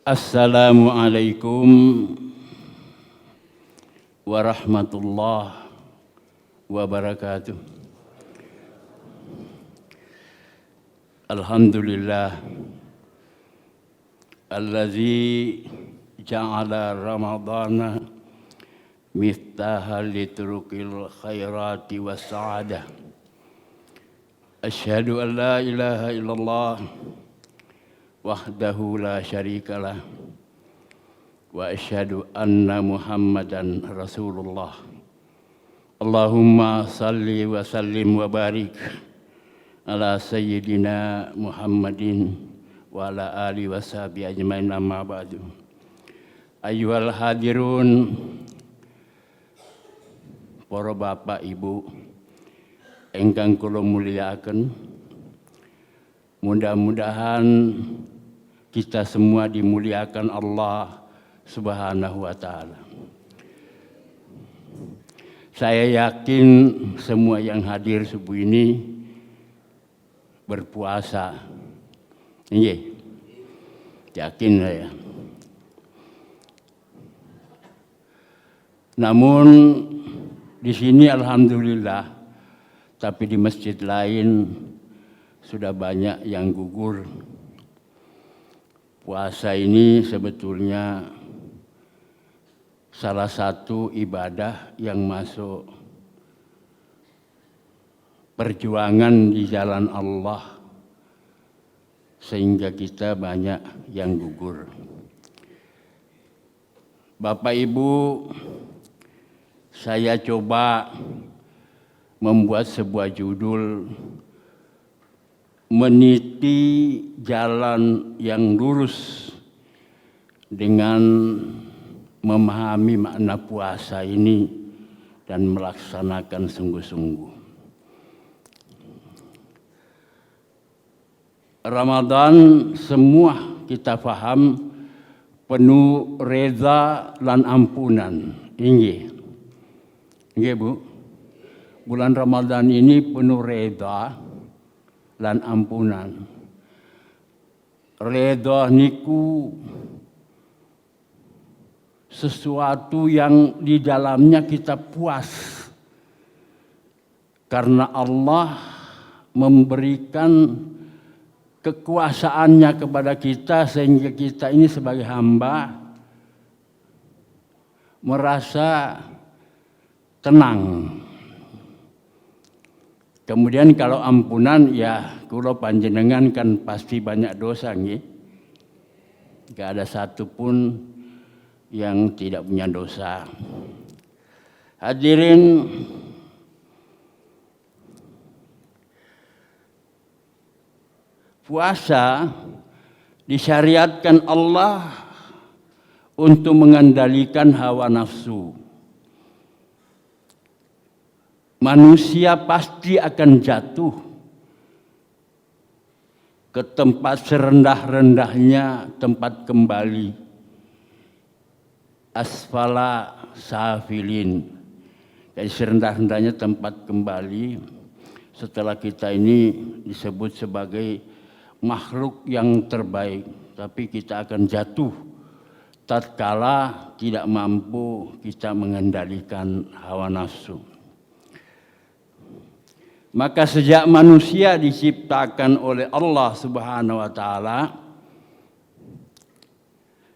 Assalamualaikum warahmatullahi wabarakatuh. Alhamdulillah allazi ja'ala ramadhana miftahan liturukil khairati was sa'adah. Asyhadu an la ilaha illallah wahdahu la syarikalah wa asyhadu anna Muhammadan Rasulullah. Allahumma salli wa sallim wa barik ala sayyidina Muhammadin wa ala alihi wa sahbihi ajmain, amma ba'du. Ayyuhal hadirun, para bapak ibu ingkang kula mulyakaken, mudah-mudahan kita semua dimuliakan Allah Subhanahu wa ta'ala. Saya yakin semua yang hadir subuh ini berpuasa. Iya, yakin saya. Namun di sini alhamdulillah, tapi di masjid lain sudah banyak yang gugur. Puasa ini sebetulnya salah satu ibadah yang masuk perjuangan di jalan Allah, sehingga kita banyak yang gugur. Bapak Ibu, saya coba membuat sebuah judul, meniti jalan yang lurus dengan memahami makna puasa ini dan melaksanakan sungguh-sungguh. Ramadan semua kita paham penuh reza dan ampunan. Inggih Bu, bulan Ramadan ini penuh reza lan ampunan. Reda niku sesuatu yang di dalamnya kita puas karena Allah memberikan kekuasaannya kepada kita, sehingga kita ini sebagai hamba merasa tenang. Kemudian kalau ampunan, ya kula panjenengan kan pasti banyak dosa nggih. Enggak ada satupun yang tidak punya dosa. Hadirin, puasa disyariatkan Allah untuk mengendalikan hawa nafsu. Manusia pasti akan jatuh ke tempat serendah-rendahnya tempat kembali, asfala safilin, jadi serendah-rendahnya tempat kembali setelah kita ini disebut sebagai makhluk yang terbaik, tapi kita akan jatuh tatkala tidak mampu kita mengendalikan hawa nafsu. Maka sejak manusia diciptakan oleh Allah Subhanahu wa ta'ala,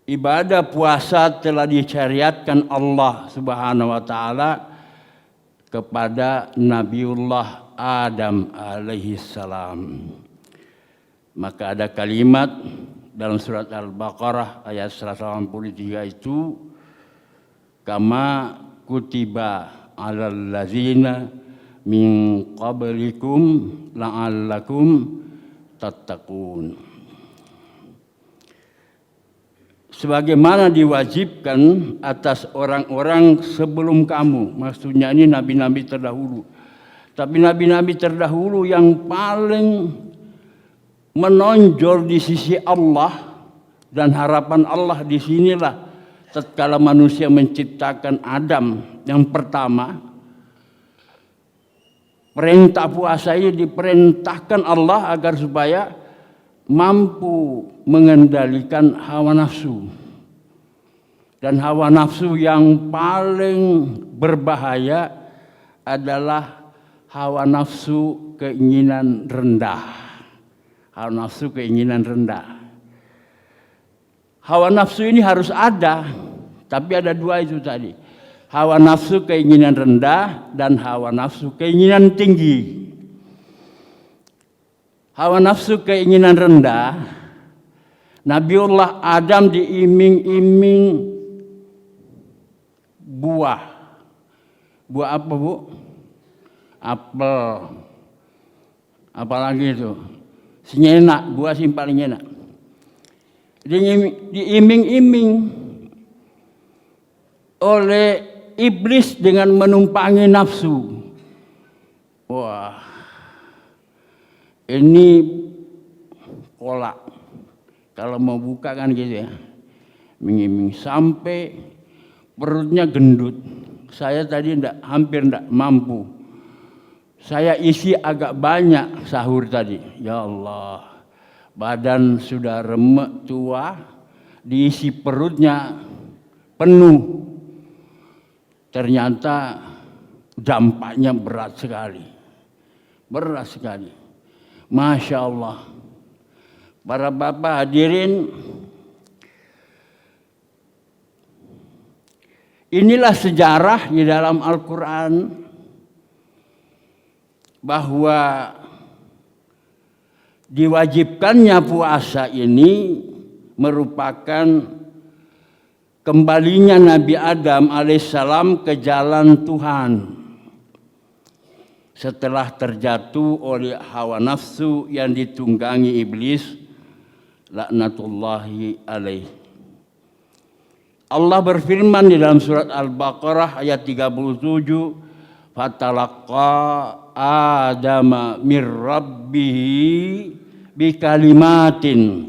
ibadah puasa telah disyariatkan Allah Subhanahu wa ta'ala kepada Nabiullah Adam alaihi salam. Maka ada kalimat dalam surat Al-Baqarah ayat 183 itu, kama kutiba alal ladzina min qablikum la'allakum tattaqun. Sebagaimana diwajibkan atas orang-orang sebelum kamu, maksudnya ini nabi-nabi terdahulu. Tapi nabi-nabi terdahulu yang paling menonjol di sisi Allah dan harapan Allah di sinilah tatkala manusia menciptakan Adam yang pertama. Perintah puasa ini diperintahkan Allah agar supaya mampu mengendalikan hawa nafsu. Dan hawa nafsu yang paling berbahaya adalah hawa nafsu keinginan rendah. Hawa nafsu keinginan rendah. Hawa nafsu ini harus ada, tapi ada dua itu tadi. Hawa nafsu keinginan rendah dan hawa nafsu keinginan tinggi. Hawa nafsu keinginan rendah, Nabiullah Adam diiming-iming buah. Buah apa, Bu? Apel. Apalagi itu? Enak, buah sih paling enak. Diiming-iming oleh iblis dengan menumpangi nafsu. Wah, ini kolak. Kalau mau buka kan gitu ya, iming-iming sampai perutnya gendut. Saya tadi hampir enggak mampu. Saya isi agak banyak sahur tadi. Ya Allah, badan sudah remek tua, diisi perutnya penuh. Ternyata dampaknya berat sekali. Berat sekali. Masya Allah. Para bapak hadirin, inilah sejarah di dalam Al-Quran bahwa diwajibkannya puasa ini merupakan kembalinya Nabi Adam alaihissalam ke jalan Tuhan setelah terjatuh oleh hawa nafsu yang ditunggangi iblis laknatullahi alaih. Allah berfirman di dalam surat Al-Baqarah ayat 37, "Fatalaqa Adama mir rabbih bikalimatin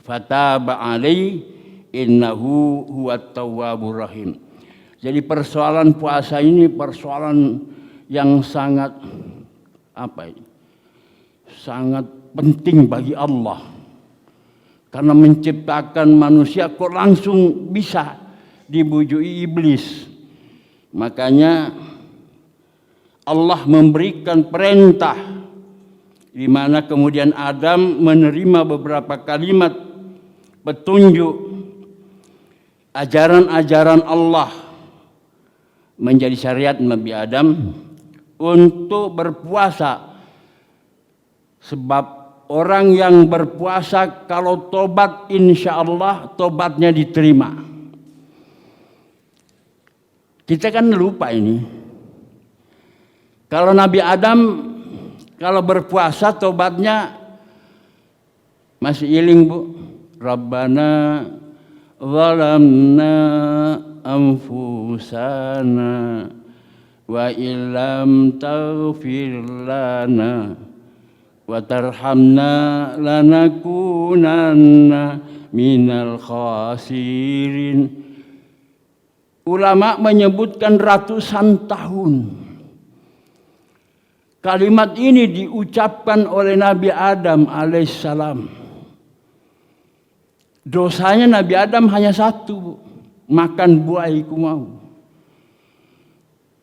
fataba alaihi innahu huwat tawwabur rahim." Jadi persoalan puasa ini persoalan yang sangat sangat penting bagi Allah. Karena menciptakan manusia kok langsung bisa dibujui iblis. Makanya Allah memberikan perintah di mana kemudian Adam menerima beberapa kalimat petunjuk ajaran-ajaran Allah menjadi syariat Nabi Adam untuk berpuasa. Sebab orang yang berpuasa kalau tobat insya Allah tobatnya diterima. Kita kan lupa ini. Kalau Nabi Adam kalau berpuasa tobatnya masih iling, Bu. Rabbana zalamna anfusana wa illam taghfir lana wa tarhamna lanakunanna minal khasirin. Ulama menyebutkan ratusan tahun kalimat ini diucapkan oleh Nabi Adam alaihissalam. Dosanya Nabi Adam hanya satu, makan buah iku mau.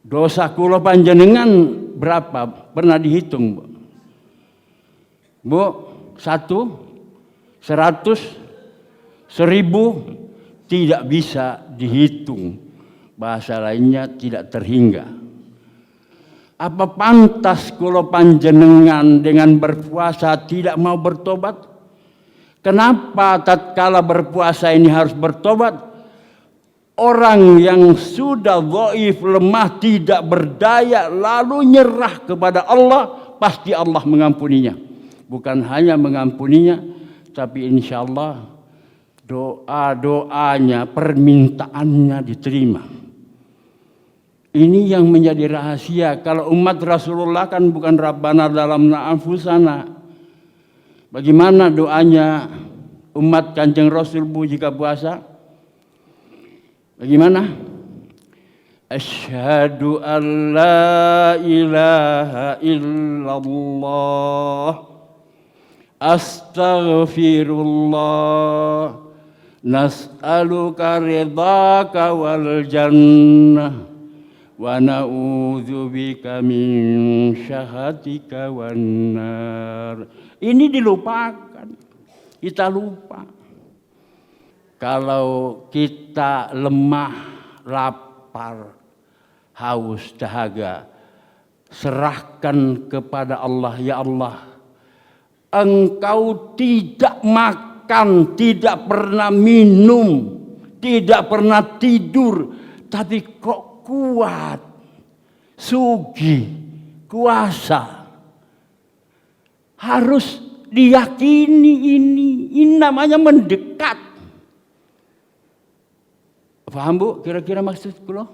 Dosa kula panjenengan berapa? Pernah dihitung, Bu? Bu, 100, 1000 tidak bisa dihitung. Bahasa lainnya tidak terhingga. Apa pantas kula panjenengan dengan berpuasa tidak mau bertobat? Kenapa tatkala berpuasa ini harus bertobat? Orang yang sudah dhaif, lemah, tidak berdaya lalu nyerah kepada Allah, pasti Allah mengampuninya. Bukan hanya mengampuninya, tapi insya Allah doa-doanya, permintaannya diterima. Ini yang menjadi rahasia. Kalau umat Rasulullah kan bukan Rabbana zalamna anfusana. Bagaimana doanya umat Kanjeng Rasul, Bu, jika puasa? Bagaimana? Asyhadu an la ilaha illallah Astaghfirullah, nas'aluka ridhaka wal jannah, wa na'udzubika min syahatika wan nar. Ini dilupakan, kita lupa. Kalau kita lemah, lapar, haus, dahaga, serahkan kepada Allah. Ya Allah, Engkau tidak makan, tidak pernah minum, tidak pernah tidur, tapi kok kuat, sugih, kuasa. Harus diyakini ini namanya mendekat. Paham Bu? Kira-kira maksudku loh?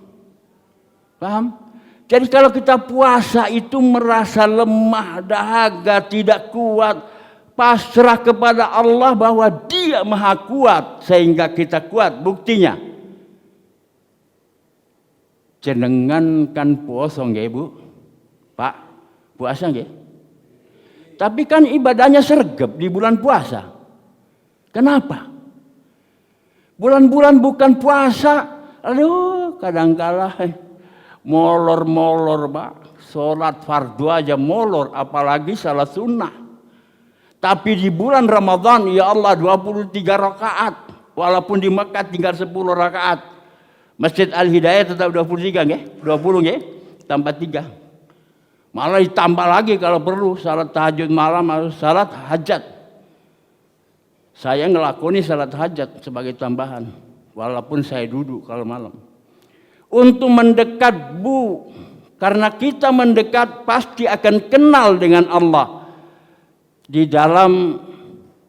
Paham? Jadi kalau kita puasa itu merasa lemah, dahaga, tidak kuat, pasrah kepada Allah bahwa Dia Maha Kuat sehingga kita kuat. Buktinya, jenengan kan puasa nggih Bu? Pak, puasa nggih? Tapi kan ibadahnya sergap di bulan puasa. Kenapa? Bulan-bulan bukan puasa, aduh kadangkala molor-molor Pak. Sholat fardu aja molor, apalagi salat sunnah. Tapi di bulan Ramadan, ya Allah 23 rakaat. Walaupun di Mekah tinggal 10 rakaat. Masjid Al-Hidayah tetap 23 nggih? 20 nggih? Tambah 3. Malah ditambah lagi kalau perlu salat tahajud malam atau salat hajat. Saya ngelakoni salat hajat sebagai tambahan. Walaupun saya duduk kalau malam. Untuk mendekat Bu, karena kita mendekat pasti akan kenal dengan Allah. Di dalam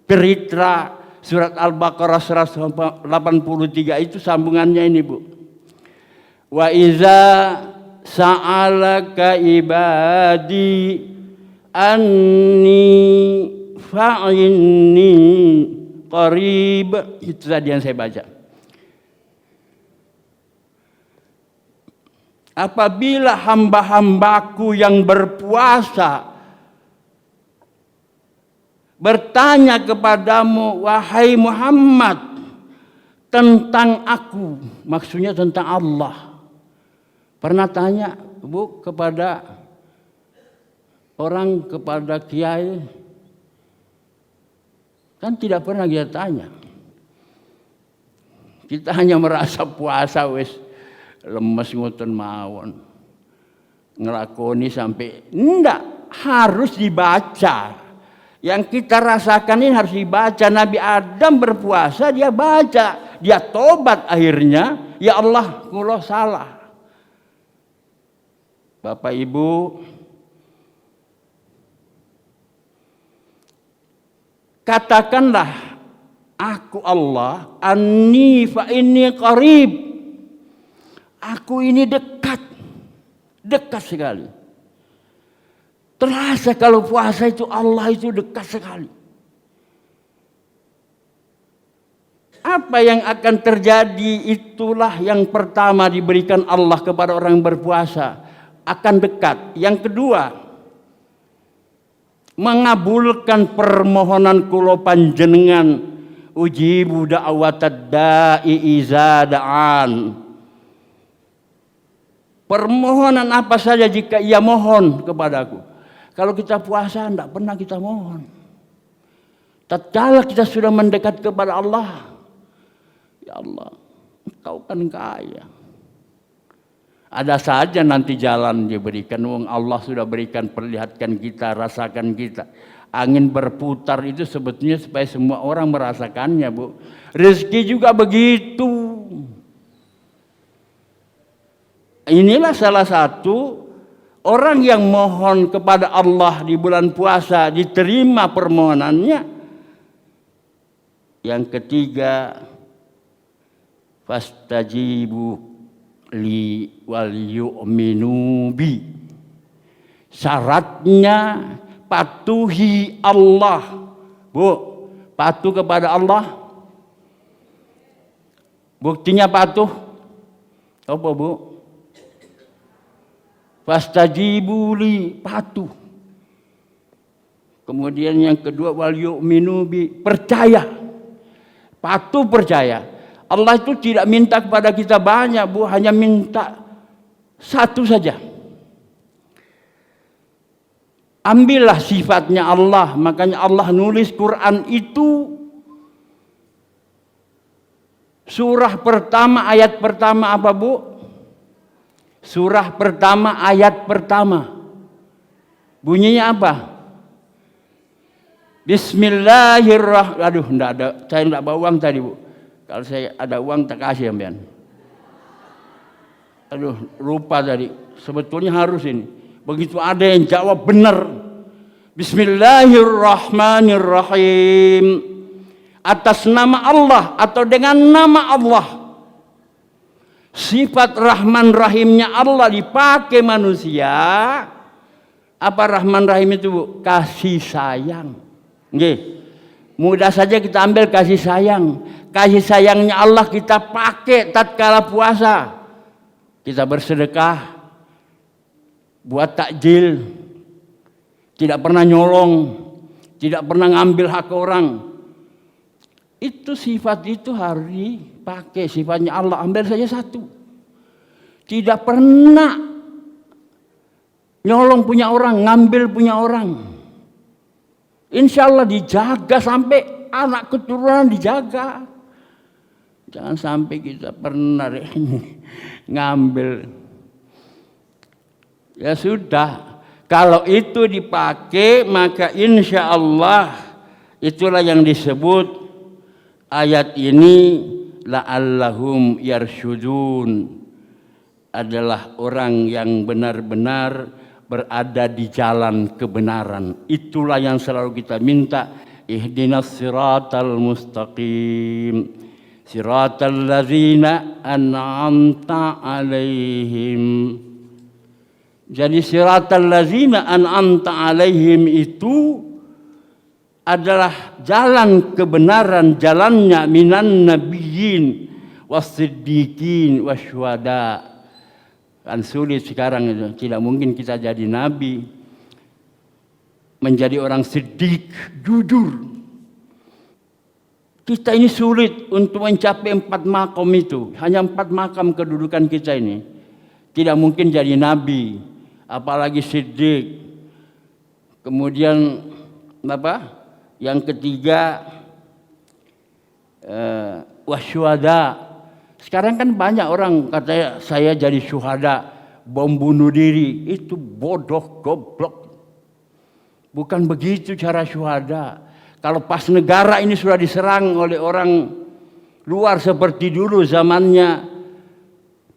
beritra surat Al-Baqarah 183 itu sambungannya ini Bu. Wa iza sa'alaka ibadi anni fa'inni qarib. Itu tadi yang saya baca. Apabila hamba-hambaku yang berpuasa bertanya kepadamu, wahai Muhammad, tentang aku, maksudnya tentang Allah. Pernah tanya Bu kepada orang, kepada kiai? Kan tidak pernah kita tanya. Kita hanya merasa puasa wis lemes ngoten mawon. Ngelakoni sampai enggak, harus dibaca. Yang kita rasakan ini harus dibaca. Nabi Adam berpuasa, dia baca, dia tobat akhirnya. Ya Allah, kula salah. Bapak Ibu, katakanlah, aku Allah, anni fa inni qarib. Aku ini dekat, dekat sekali. Terasa kalau puasa itu Allah itu dekat sekali. Apa yang akan terjadi itulah yang pertama diberikan Allah kepada orang yang berpuasa. Akan dekat. Yang kedua, mengabulkan permohonan kula panjenengan. Ujibu da'watad da'i iza da'an. Permohonan apa saja jika ia mohon kepadaku. Kalau kita puasa tidak pernah kita mohon. Tatkala kita sudah mendekat kepada Allah, ya Allah, Engkau kan kaya. Ada saja nanti jalan diberikan. Allah sudah berikan, perlihatkan kita, rasakan kita. Angin berputar itu sebetulnya supaya semua orang merasakannya Bu. Rezeki juga begitu. Inilah salah satu orang yang mohon kepada Allah di bulan puasa diterima permohonannya. Yang ketiga, fastajibu li wal yu'minu bi. Syaratnya patuhi Allah. Bu, patuh kepada Allah. Buktinya patuh. Apa Bu? Fastajibu li, patuh Kemudian yang kedua wal yu'minu bi, percaya. Patuh percaya. Allah itu tidak minta kepada kita banyak, Bu, hanya minta satu saja. Ambillah sifatnya Allah. Makanya Allah nulis Quran itu surah pertama ayat pertama apa, Bu? Surah pertama ayat pertama. Bunyinya apa? Bismillahirrahmanirrahim. Aduh, enggak ada. Saya enggak bawa uang tadi, Bu. Kalau saya ada uang tak kasih ambian. Aduh, lupa tadi. Sebetulnya harus ini. Begitu ada yang jawab benar. Bismillahirrahmanirrahim. Atas nama Allah atau dengan nama Allah. Sifat Rahman Rahimnya Allah dipakai manusia. Apa Rahman Rahim itu, Bu? Kasih sayang. Nggih. Mudah saja kita ambil kasih sayang. Kasih sayangnya Allah kita pakai tatkala puasa. Kita bersedekah, buat takjil, tidak pernah nyolong, tidak pernah ngambil hak orang. Itu sifat itu harus dipakai, sifatnya Allah. Ambil saja satu. Tidak pernah nyolong punya orang, ngambil punya orang. Insya Allah dijaga sampai anak keturunan dijaga. Jangan sampai kita pernah ngambil. Ya sudah, kalau itu dipakai maka insya Allah itulah yang disebut ayat ini la'allahum yarsyudun, adalah orang yang benar-benar berada di jalan kebenaran. Itulah yang selalu kita minta, ihdinas siratal mustaqim siratal ladzina an'amta alaihim. Jadi siratal ladzina an'amta alaihim itu adalah jalan kebenaran, jalannya minan nabiyyin wassiddiqin wasyuhada. Kan sulit sekarang itu, tidak mungkin kita jadi nabi, menjadi orang siddiq, jujur. Kita ini sulit untuk mencapai 4 makam itu, hanya 4 makam kedudukan kita ini. Tidak mungkin jadi nabi, apalagi siddiq. Kemudian apa? Yang ketiga wasyuhada. Sekarang kan banyak orang katanya saya jadi syuhada, bom bunuh diri. Itu bodoh, goblok. Bukan begitu cara syuhada. Kalau pas negara ini sudah diserang oleh orang luar seperti dulu zamannya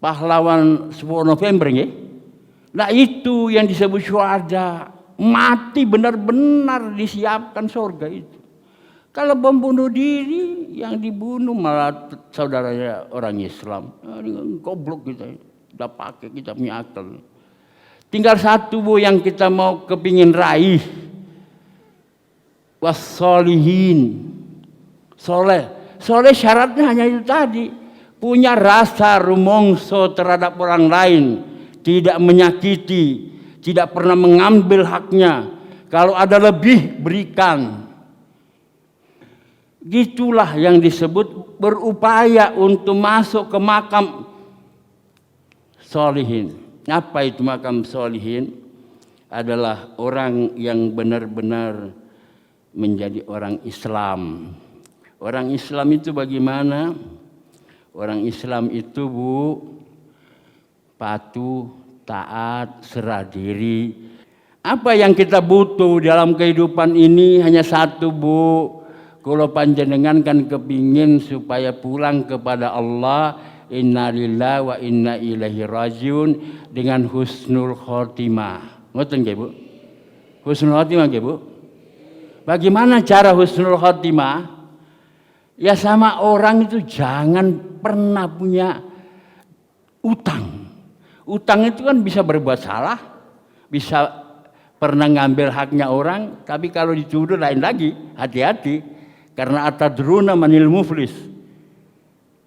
pahlawan 10 November ya. Nah itu yang disebut syuhada. Mati benar-benar disiapkan surga itu. Kalau bom bunuh diri, yang dibunuh malah saudaranya orang Islam. Goblok kita, udah pakai kita punya akal. Tinggal satu, Bu, yang kita mau kepingin raih. Wassolihin. Soleh syaratnya hanya itu tadi. Punya rasa rumongso terhadap orang lain. Tidak menyakiti, tidak pernah mengambil haknya. Kalau ada lebih, berikan. Gitulah yang disebut berupaya untuk masuk ke makam solihin. Apa itu makam solihin? Adalah orang yang benar-benar menjadi orang Islam. Orang Islam itu bagaimana? Orang Islam itu, Bu, patuh, taat, serah diri. Apa yang kita butuh dalam kehidupan ini hanya satu, Bu. Kalau panjenengan kan kepingin supaya pulang kepada Allah, inna lillahi wa inna ilaihi rajiun, dengan husnul khotimah. Ngoten nggih, Bu? Husnul khotimah nggih, Bu? Bagaimana cara husnul khotimah? Ya sama orang itu jangan pernah punya utang. Utang itu kan bisa berbuat salah, bisa pernah ngambil haknya orang, tapi kalau dituduh lain lagi, hati-hati. Karena atadruna manil muflis.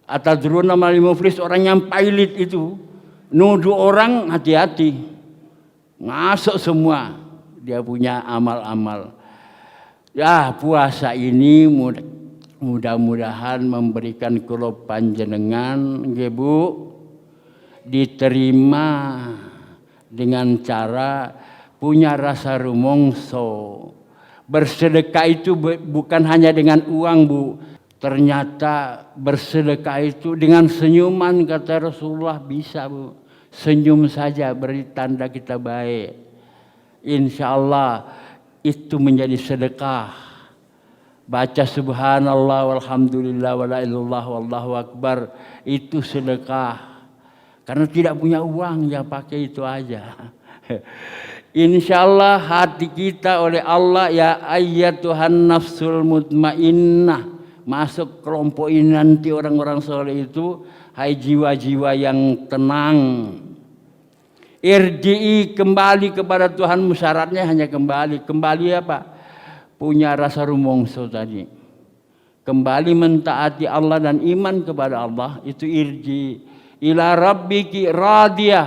Atadruna manil muflis, orang yang pailit itu. Nuduh orang, hati-hati. Masuk semua. Dia punya amal-amal. Ya, puasa ini mudah-mudahan memberikan kula panjenengan nggih Bu diterima dengan cara punya rasa rumongso. Bersedekah itu bukan hanya dengan uang Bu. Ternyata bersedekah itu dengan senyuman, kata Rasulullah, bisa Bu. Senyum saja beri tanda kita baik. Insya Allah itu menjadi sedekah. Baca subhanallah walhamdulillah wala ilallah wallahu akbar, itu sedekah. Karena tidak punya uang, ya pakai itu aja. Insya Allah hati kita oleh Allah, ya ayyatuhan nafsul mutmainnah, masuk kelompok ini nanti orang-orang soleh itu. Hai jiwa-jiwa yang tenang, irji'i, kembali kepada Tuhanmu. Syaratnya hanya kembali apa? Punya rasa rumongso tadi, kembali mentaati Allah dan iman kepada Allah. Itu irji ila rabbiki radiyah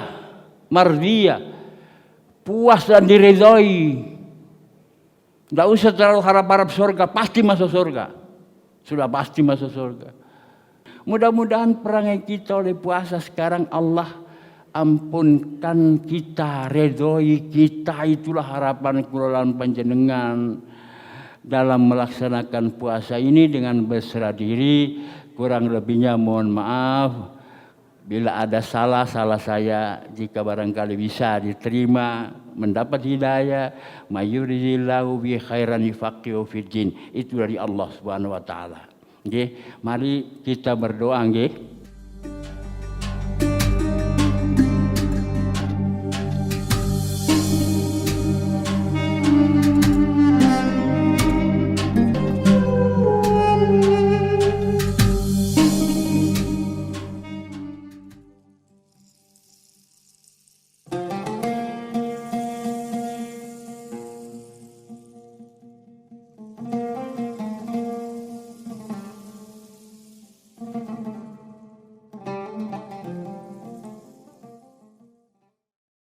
mardiyah, puas dan diridhoi. Tidak usah terlalu harap-harap surga, pasti masuk surga. Sudah pasti masuk surga. Mudah-mudahan perangai kita oleh puasa sekarang Allah ampunkan kita, redoi kita. Itulah harapan kula lan panjenengan dalam melaksanakan puasa ini dengan berserah diri. Kurang lebihnya mohon maaf. Bila ada salah saya. Jika barangkali bisa diterima, mendapat hidayah, mayuridillahu bi khairan yufaqihu fid din. Itu dari Allah Subhanahu wa taala. Nggih, mari kita berdoa nggih.